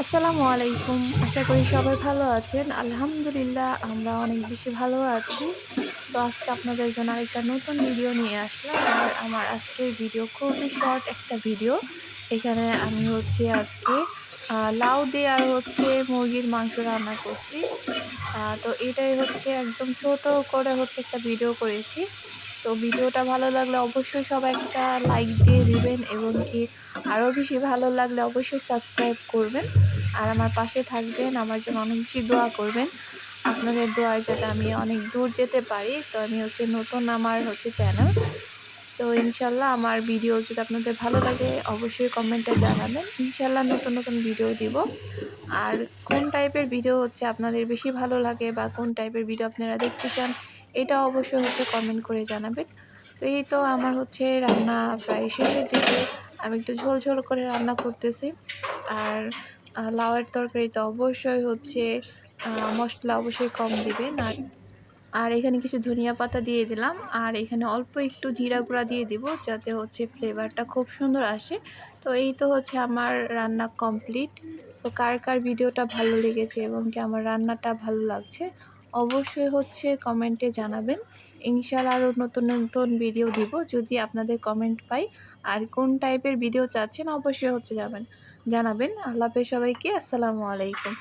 আসসালামু আলাইকুম। আশা করি সবাই ভালো আছেন। আলহামদুলিল্লাহ আমরা অনেক বেশি ভালো আছি। তো আজকে আপনাদের জন্য আরেকটা নতুন ভিডিও নিয়ে আসলাম। আর আমার আজকের ভিডিও খুবই শর্ট একটা ভিডিও। এখানে আমি আজকে লাউ দিয়ে আর মুরগির মাংস রান্না করছি। তো এটাই একদম ছোট করে একটা ভিডিও করেছি। তো ভিডিওটা ভালো লাগলে অবশ্যই সবাই একটা লাইক দিয়ে দিবেন এবং কি আরও বেশি ভালো লাগলে অবশ্যই সাবস্ক্রাইব করবেন। আর আমার পাশে থাকবেন, আমার জন্য অনেক বেশি দোয়া করবেন। আপনাদের দোয়ায় যাতে আমি অনেক দূর যেতে পারি। তো আমি নতুন আমার চ্যানেল। তো ইনশাল্লাহ আমার ভিডিও যদি আপনাদের ভালো লাগে অবশ্যই কমেন্টে জানাবেন। ইনশাল্লাহ নতুন, নতুন ভিডিও দিব। আর কোন টাইপের ভিডিও আপনাদের বেশি ভালো লাগে বা কোন টাইপের ভিডিও আপনারা দেখতে চান এটা অবশ্যই কমেন্ট করে জানাবেন। তো এই তো আমার রান্না প্রায় শেষের দিকে। আমি একটু ঝোল, ঝোল করে রান্না করতেছি। আর লাউয়ের তরকারিতে অবশ্যই মসলা অবশ্যই কম দিবেন। আর এখানে কিছু ধনিয়া পাতা দিয়ে দিলাম। আর এখানে অল্প একটু জিরা গুঁড়া দিয়ে দিব যাতে ফ্লেভারটা খুব সুন্দর আসে। তো এই তো আমার রান্না কমপ্লিট। তো কার কার ভিডিওটা ভালো লেগেছে এবং কি আমার রান্নাটা ভালো লাগছে অবশ্যই কমেন্টে জানাবেন। ইনশাআল্লাহ আরও নতুন নতুন ভিডিও দিব যদি আপনাদের কমেন্ট পাই। আর কোন টাইপের ভিডিও চাচ্ছেন অবশ্যই জানাবেন। আল্লাহ হাফেজ সবাইকে। আসসালামু আলাইকুম।